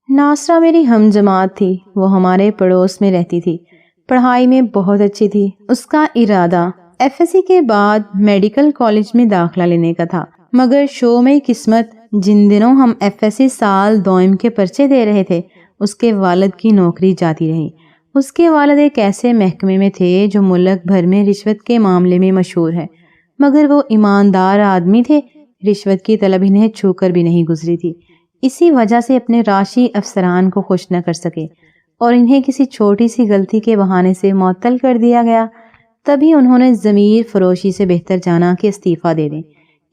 ناصرہ میری ہم جماعت تھی، وہ ہمارے پڑوس میں رہتی تھی، پڑھائی میں بہت اچھی تھی۔ اس کا ارادہ ایف ایس سی کے بعد میڈیکل کالج میں داخلہ لینے کا تھا، مگر شو میں قسمت، جن دنوں ہم ایف ایس سی سال دوئم کے پرچے دے رہے تھے، اس کے والد کی نوکری جاتی رہی۔ اس کے والد ایک ایسے محکمے میں تھے جو ملک بھر میں رشوت کے معاملے میں مشہور ہے، مگر وہ ایماندار آدمی تھے، رشوت کی طلب انہیں چھو کر بھی نہیں گزری تھی۔ اسی وجہ سے اپنے راشی افسران کو خوش نہ کر سکے اور انہیں کسی چھوٹی سی غلطی کے بہانے سے معطل کر دیا گیا۔ تبھی انہوں نے ضمیر فروشی سے بہتر جانا کہ استعفیٰ دے دیں۔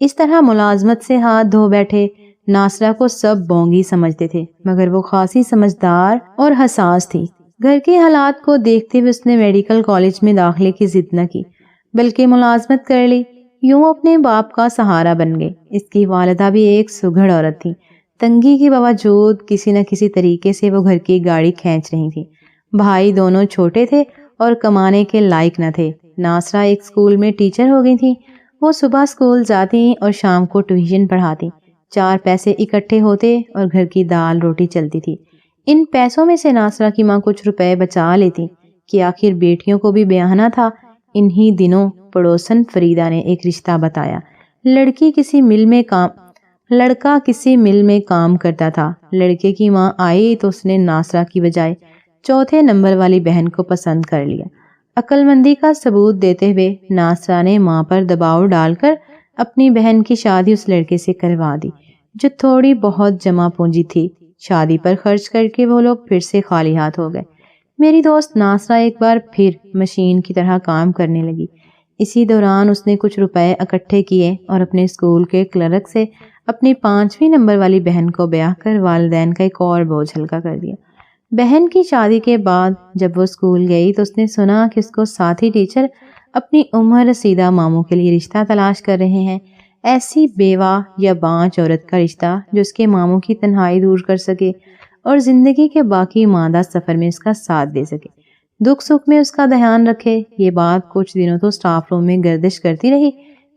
اس طرح ملازمت سے ہاتھ دھو بیٹھے ناصرہ کو سب بونگی سمجھتے تھے، مگر وہ خاصی سمجھدار اور حساس تھی۔ گھر کے حالات کو دیکھتے ہوئے اس نے میڈیکل کالج میں داخلے کی ضد نہ کی، بلکہ ملازمت کر لی۔ یوں اپنے باپ کا سہارا بن گئی۔ اس کی والدہ بھی ایک سگڑ عورت تھی، تنگی کے باوجود کسی نہ کسی طریقے سے وہ گھر کی گاڑی کھینچ رہی تھی۔ بھائی دونوں چھوٹے تھے اور کمانے کے لائق نہ تھے۔ ناصرہ ایک اسکول میں ٹیچر ہو گئی تھی۔ وہ صبح اسکول جاتی اور شام کو ٹیوشن پڑھاتی۔ 4 پیسے اکٹھے ہوتے اور گھر کی دال روٹی چلتی تھی۔ ان پیسوں میں سے ناصرہ کی ماں کچھ روپے بچا لیتی کہ آخر بیٹیوں کو بھی بیاہنا تھا۔ انہی دنوں پڑوسن فریدہ نے ایک رشتہ بتایا۔ لڑکا کسی مل میں کام کرتا تھا۔ لڑکے کی ماں آئی تو اس نے ناصرہ کی بجائے 4 نمبر والی بہن کو پسند کر لیا۔ عقل مندی کا ثبوت دیتے ہوئے ناصرہ نے ماں پر دباؤ ڈال کر اپنی بہن کی شادی اس لڑکے سے کروا دی، جو تھوڑی بہت جمع پونجی تھی۔ شادی پر خرچ کر کے وہ لوگ پھر سے خالی ہاتھ ہو گئے۔ میری دوست ناصرہ ایک بار پھر مشین کی طرح کام کرنے لگی۔ اسی دوران اس نے کچھ روپے اکٹھے کیے اور اپنے اسکول کے کلرک سے اپنی 5ویں نمبر والی بہن کو بیاہ کر والدین کا ایک اور بوجھ ہلکا کر دیا۔ بہن کی شادی کے بعد جب وہ اسکول گئی تو اس نے سنا کہ اس کو ساتھی ٹیچر اپنی عمر رسیدہ ماموں کے لیے رشتہ تلاش کر رہے ہیں۔ ایسی بیوہ یا بانج عورت کا رشتہ جو اس کے ماموں کی تنہائی دور کر سکے اور زندگی کے باقی ماندہ سفر میں اس کا ساتھ دے سکے، دکھ سکھ میں اس کا دھیان رکھے۔ یہ بات کچھ دنوں تو اسٹاف روم میں گردش کرتی رہی،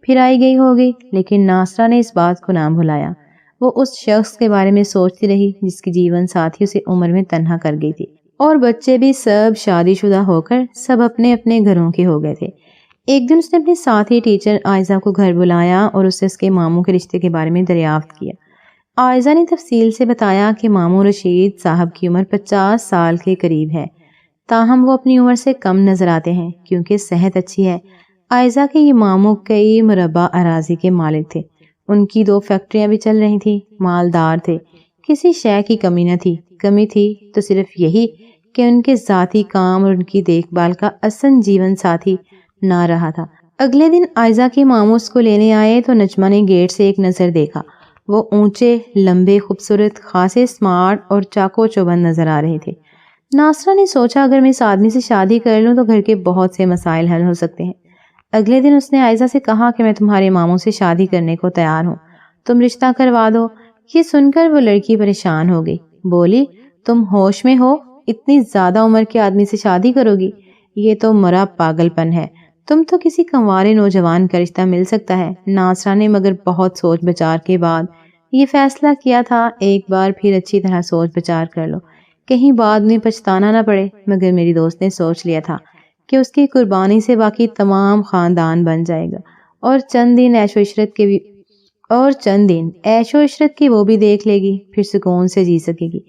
پھر آئی گئی ہوگی، لیکن ناصرہ نے اس بات کو نہ بھلایا۔ وہ اس شخص کے بارے میں سوچتی رہی جس کی جیون ساتھی اسے عمر میں تنہا کر گئی تھی، اور بچے بھی سب شادی شدہ ہو کر سب اپنے اپنے گھروں کے ہو گئے تھے۔ ایک دن اس نے اپنی ساتھی ٹیچر عائزہ کو گھر بلایا اور اس سے اس کے ماموں کے رشتے کے بارے میں دریافت کیا۔ عائزہ نے تفصیل سے بتایا کہ ماموں رشید صاحب کی عمر 50 سال کے قریب ہے، تاہم وہ اپنی عمر سے کم نظر آتے ہیں کیونکہ صحت اچھی ہے۔ عائزہ کے یہ ماموں کئی مربع اراضی کے مالک تھے، ان کی 2 فیکٹریاں بھی چل رہی تھیں، مالدار تھے، کسی شے کی کمی نہ تھی۔ کمی تھی تو صرف یہی کہ ان کے ذاتی کام اور ان کی دیکھ بھال کا اصل جیون ساتھی نہ رہا تھا۔ اگلے دن عائزہ کے ماموں اس کو لینے آئے تو نجمہ نے گیٹ سے ایک نظر دیکھا۔ وہ اونچے، لمبے، خوبصورت، خاصے سمارٹ اور چاقو چوبند نظر آ رہے تھے۔ ناصرہ نے سوچا اگر میں اس آدمی سے شادی کر لوں تو گھر کے بہت سے مسائل حل ہو سکتے ہیں۔ اگلے دن اس نے عائزہ سے کہا کہ میں تمہارے ماموں سے شادی کرنے کو تیار ہوں، تم رشتہ کروا دو۔ یہ سن کر وہ لڑکی پریشان ہو گئی، بولی تم ہوش میں ہو؟ اتنی زیادہ عمر کے آدمی سے شادی کرو گی؟ یہ تو مرا پاگل پن ہے، تم تو کسی کنوارے نوجوان کا رشتہ مل سکتا ہے۔ ناصرہ نے مگر بہت سوچ بچار کے بعد یہ فیصلہ کیا تھا، ایک بار پھر اچھی طرح سوچ بچار کر لو، کہیں بعد میں پچھتانا نہ پڑے۔ مگر میری دوست نے سوچ لیا تھا کہ اس کی قربانی سے باقی تمام خاندان بن جائے گا، اور چند دن عیش و عشرت کی وہ بھی دیکھ لے گی، پھر سکون سے جی سکے گی۔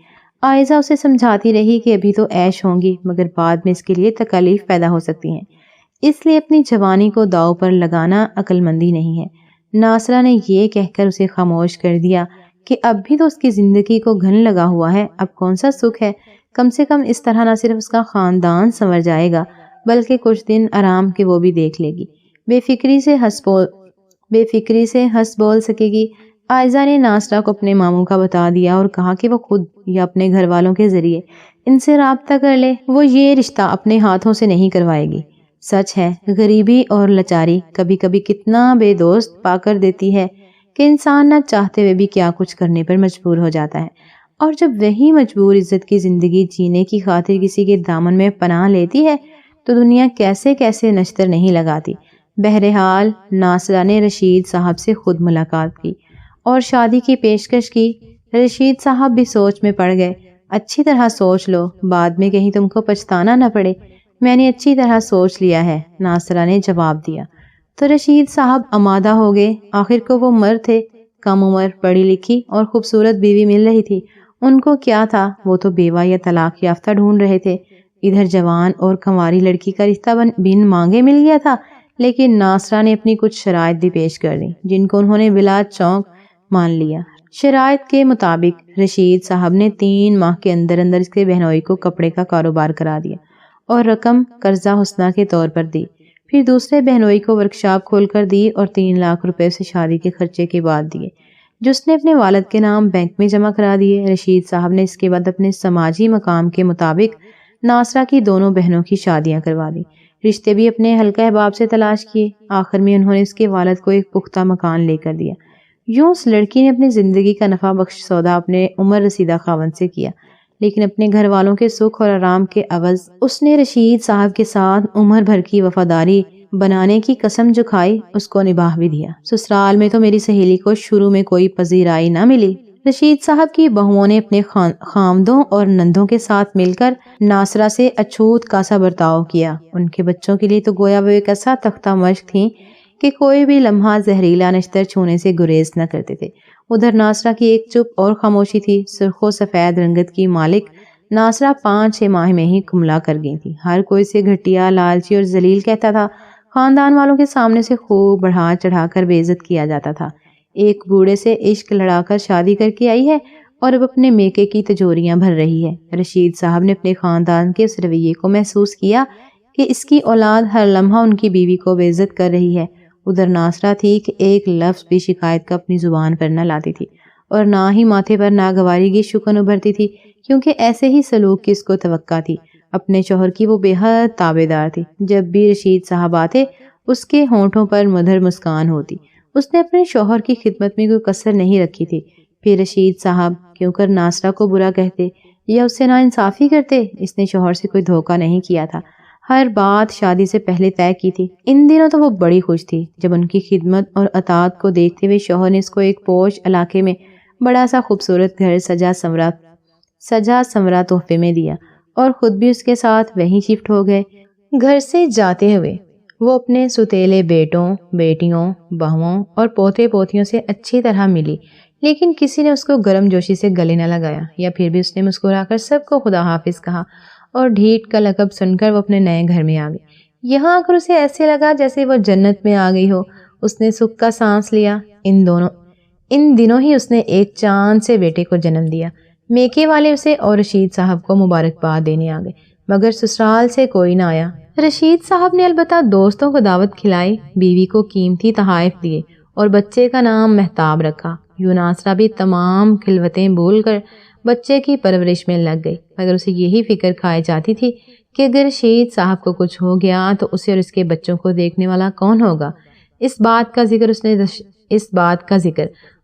عائزہ اسے سمجھاتی رہی کہ ابھی تو عیش ہوں گی مگر بعد میں اس کے لیے تکالیف پیدا ہو سکتی ہیں، اس لیے اپنی جوانی کو داؤ پر لگانا عقل مندی نہیں ہے۔ ناصرہ نے یہ کہہ کر اسے خاموش کر دیا کہ اب بھی تو اس کی زندگی کو گھن لگا ہوا ہے، اب کون سا سکھ ہے، کم سے کم اس طرح نہ صرف اس کا خاندان سنور جائے گا بلکہ کچھ دن آرام کے وہ بھی دیکھ لے گی، بے فکری سے ہنس بول سکے گی۔ عائزہ نے ناصرہ کو اپنے ماموں کا بتا دیا اور کہا کہ وہ خود یا اپنے گھر والوں کے ذریعے ان سے رابطہ کر لے، وہ یہ رشتہ اپنے ہاتھوں سے نہیں کروائے گی۔ سچ ہے، غریبی اور لاچاری کبھی کبھی کتنا بے دوست پا کر دیتی ہے کہ انسان نہ چاہتے ہوئے بھی کیا کچھ کرنے پر مجبور ہو جاتا ہے، اور جب وہی مجبور عزت کی زندگی جینے کی خاطر کسی کے دامن میں پناہ لیتی ہے تو دنیا کیسے کیسے نشتر نہیں لگاتی۔ بہرحال ناصرہ نے رشید صاحب سے خود ملاقات کی اور شادی کی پیشکش کی۔ رشید صاحب بھی سوچ میں پڑ گئے۔ اچھی طرح سوچ لو، بعد میں کہیں تم کو پچھتانا نہ پڑے۔ میں نے اچھی طرح سوچ لیا ہے، ناصرہ نے جواب دیا۔ تو رشید صاحب آمادہ ہو گئے۔ آخر کو وہ مرد تھے، کم عمر، پڑھی لکھی اور خوبصورت بیوی مل رہی تھی۔ ان کو کیا تھا، وہ تو بیوہ یا طلاق یافتہ ڈھونڈ رہے تھے۔ ادھر جوان اور کنواری لڑکی کا رشتہ بن مانگے مل گیا تھا، لیکن ناصرہ نے اپنی کچھ شرائط بھی پیش کر دی جن کو انہوں نے بلا چونک مان لیا۔ شرائط کے مطابق رشید صاحب نے 3 ماہ کے اندر اندر اس کے بہنوئی کو کپڑے کا کاروبار کرا دیا اور رقم قرضہ حسنہ کے طور پر دی۔ پھر دوسرے بہنوئی کو ورکشاپ کھول کر دی اور 3 لاکھ روپے سے شادی کے خرچے کے بعد دیے، جو اس نے اپنے والد کے نام بینک میں جمع کرا دیے۔ رشید صاحب نے اس کے بعد اپنے سماجی مقام کے مطابق ناصرہ کی دونوں بہنوں کی شادیاں کروا دی، رشتے بھی اپنے حلقہ احباب سے تلاش کیے۔ آخر میں انہوں نے اس کے والد کو ایک پختہ مکان لے کر دیا۔ یوں اس لڑکی نے اپنی زندگی کا نفع بخش سودا اپنے عمر رسیدہ خاوند سے کیا، لیکن اپنے گھر والوں کے سکھ اور آرام کے عوض اس نے رشید صاحب کے ساتھ عمر بھر کی وفاداری بنانے کی قسم جو کھائی اس کو نبھا بھی دیا۔ سسرال میں تو میری سہیلی کو شروع میں کوئی پذیرائی نہ ملی۔ رشید صاحب کی بہوؤں نے اپنے خامدوں اور نندوں کے ساتھ مل کر ناصرہ سے اچھوت کاسا برتاؤ کیا۔ ان کے بچوں کے لیے تو گویا وہ ایک ایسا تختہ مشق تھیں کہ کوئی بھی لمحہ زہریلا نشتر چھونے سے گریز نہ کرتے تھے۔ ادھر ناصرہ کی ایک چپ اور خاموشی تھی۔ سرخ و سفید رنگت کی مالک ناصرہ 5-6 ماہ میں ہی کملا کر گئی تھی۔ ہر کوئی سے گھٹیا، لالچی اور ذلیل کہتا تھا۔ خاندان والوں کے سامنے سے خوب بڑھا چڑھا کر بے عزت کیا جاتا تھا۔ ایک بوڑھے سے عشق لڑا کر شادی کر کے آئی ہے اور اب اپنے میکے کی تجوریاں بھر رہی ہے۔ رشید صاحب نے اپنے خاندان کے اس رویے کو محسوس کیا کہ اس کی اولاد ہر لمحہ ان کی بیوی کو بے عزت کر رہی ہے۔ ادھر ناصرہ تھی کہ ایک لفظ بھی شکایت کا اپنی زبان پر نہ لاتی تھی اور نہ ہی ماتھے پر ناگواری کی شکن ابھرتی تھی، کیونکہ ایسے ہی سلوک کی اس کو توقع تھی۔ اپنے شوہر کی وہ بے حد تابع دار تھی۔ جب بھی رشید صاحب آتے اس کے ہونٹوں پر مدھر مسکان ہوتی۔ اس نے اپنے شوہر کی خدمت میں کوئی کسر نہیں رکھی تھی۔ پھر رشید صاحب کیوں کر ناصرہ کو برا کہتے یا اس سے ناانصافی کرتے؟ اس نے شوہر سے کوئی دھوکہ نہیں کیا تھا، ہر بات شادی سے پہلے طے کی تھی۔ ان دنوں تو وہ بڑی خوش تھی جب ان کی خدمت اور اطاعت کو دیکھتے ہوئے شوہر نے اس کو ایک پوش علاقے میں بڑا سا خوبصورت گھر سجا سنورا تحفے میں دیا اور خود بھی اس کے ساتھ وہیں شفٹ ہو گئے۔ گھر سے جاتے ہوئے وہ اپنے ستیلے بیٹوں، بیٹیوں، بہوؤں اور پوتے پوتیوں سے اچھی طرح ملی، لیکن کسی نے اس کو گرم جوشی سے گلے نہ لگایا، یا پھر بھی اس نے مسکرا کر سب کو خدا حافظ کہا اور ڈھیٹ کا لقب سن کر وہ اپنے نئے گھر میں آ گئی۔ یہاں آ کر اسے ایسے لگا جیسے وہ جنت میں آ گئی ہو۔ اس نے سکھ کا سانس لیا۔ ان دنوں ہی اس نے ایک چاند سے بیٹے کو جنم دیا۔ میکے والے اسے اور رشید صاحب کو مبارکباد دینے آ گئے، مگر سسرال سے کوئی نہ آیا۔ رشید صاحب نے البتہ دوستوں کو دعوت کھلائی، بیوی کو قیمتی تحائف دیے اور بچے کا نام مہتاب رکھا۔ یوں ناصرہ بھی تمام خلوتیں بھول کر بچے کی پرورش میں لگ گئی، مگر اسے یہی فکر کھائی جاتی تھی کہ اگر رشید صاحب کو کچھ ہو گیا تو اسے اور اس کے بچوں کو دیکھنے والا کون ہوگا۔ اس بات کا ذکر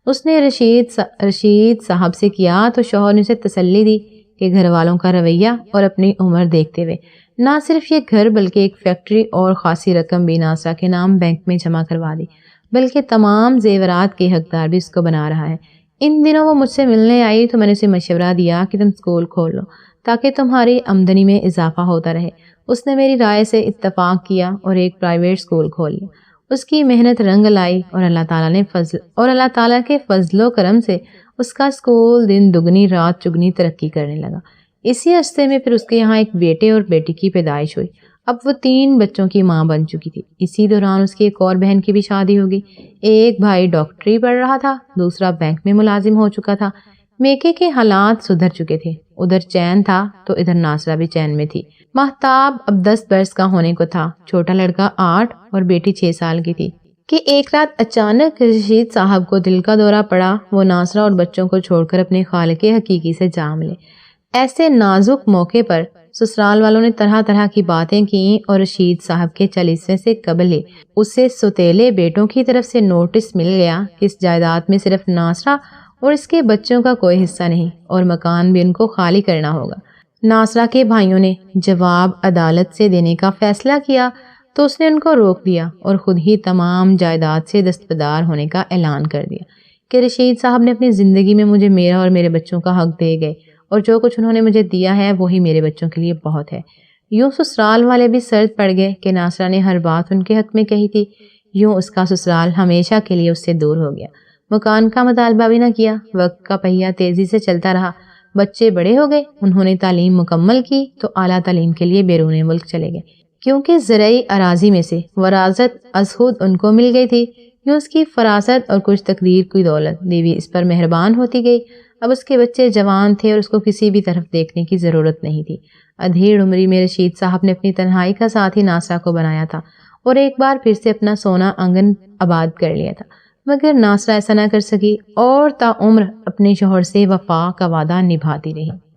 اس نے رشید صاحب سے کیا تو شوہر نے اسے تسلی دی کہ گھر والوں کا رویہ اور اپنی عمر دیکھتے ہوئے نہ صرف یہ گھر بلکہ ایک فیکٹری اور خاصی رقم بھی ناصرہ کے نام بینک میں جمع کروا دی، بلکہ تمام زیورات کے حقدار بھی اس کو بنا رہا ہے۔ ان دنوں وہ مجھ سے ملنے آئی تو میں نے اسے مشورہ دیا کہ تم اسکول کھول لو تاکہ تمہاری آمدنی میں اضافہ ہوتا رہے۔ اس نے میری رائے سے اتفاق کیا اور ایک پرائیویٹ اسکول کھول لیا۔ اس کی محنت رنگ لائی اور اللہ تعالیٰ کے فضل و کرم سے اس کا اسکول دن دگنی رات چگنی ترقی کرنے لگا۔ اسی عرصے میں پھر اس کے یہاں ایک بیٹے اور بیٹی کی پیدائش ہوئی۔ اب وہ 3 بچوں کی ماں بن چکی تھی۔ اسی دوران اس کی ایک اور بہن کی بھی شادی ہوگی۔ ایک بھائی ڈاکٹری پڑھ رہا تھا، دوسرا بینک میں ملازم ہو چکا تھا۔ میکے کے حالات سدھر چکے تھے، ادھر چین تھا تو ادھر ناصرہ بھی چین میں تھی۔ مہتاب اب 10 برس کا ہونے کو تھا، چھوٹا لڑکا 8 اور بیٹی 6 سال کی تھی کہ ایک رات اچانک رشید صاحب کو دل کا دورہ پڑا۔ وہ ناصرہ اور بچوں کو چھوڑ کر اپنے خالق حقیقی سے جا ملے۔ ایسے نازک موقع پر سسرال والوں نے طرح طرح کی باتیں کیں اور رشید صاحب کے چلیسے سے قبل اسے ستیلے بیٹوں کی طرف سے نوٹس مل گیا کہ اس جائیداد میں صرف ناصرہ اور اس کے بچوں کا کوئی حصہ نہیں اور مکان بھی ان کو خالی کرنا ہوگا۔ ناصرہ کے بھائیوں نے جواب عدالت سے دینے کا فیصلہ کیا تو اس نے ان کو روک دیا اور خود ہی تمام جائیداد سے دستبردار ہونے کا اعلان کر دیا کہ رشید صاحب نے اپنی زندگی میں مجھے میرا اور میرے بچوں کا حق دے گئے اور جو کچھ انہوں نے مجھے دیا ہے وہی میرے بچوں کے لیے بہت ہے۔ یوں سسرال والے بھی سرد پڑ گئے کہ ناصرہ نے ہر بات ان کے حق میں کہی تھی۔ یوں اس کا سسرال ہمیشہ کے لیے اس سے دور ہو گیا۔ مکان کا مطالبہ بھی نہ کیا۔ وقت کا پہیہ تیزی سے چلتا رہا۔ بچے بڑے ہو گئے، انہوں نے تعلیم مکمل کی تو اعلیٰ تعلیم کے لیے بیرون ملک چلے گئے، کیونکہ زرعی اراضی میں سے وراثت از خود ان کو مل گئی تھی۔ یوں اس کی فراست اور کچھ تقدیر کی دولت بیوی اس پر مہربان ہوتی گئی۔ اب اس کے بچے جوان تھے اور اس کو کسی بھی طرف دیکھنے کی ضرورت نہیں تھی۔ ادھیڑ عمری میں رشید صاحب نے اپنی تنہائی کا ساتھی ناصرہ کو بنایا تھا اور ایک بار پھر سے اپنا سونا آنگن آباد کر لیا تھا، مگر ناصرہ ایسا نہ کر سکی اور تا عمر اپنے شوہر سے وفا کا وعدہ نبھاتی رہی۔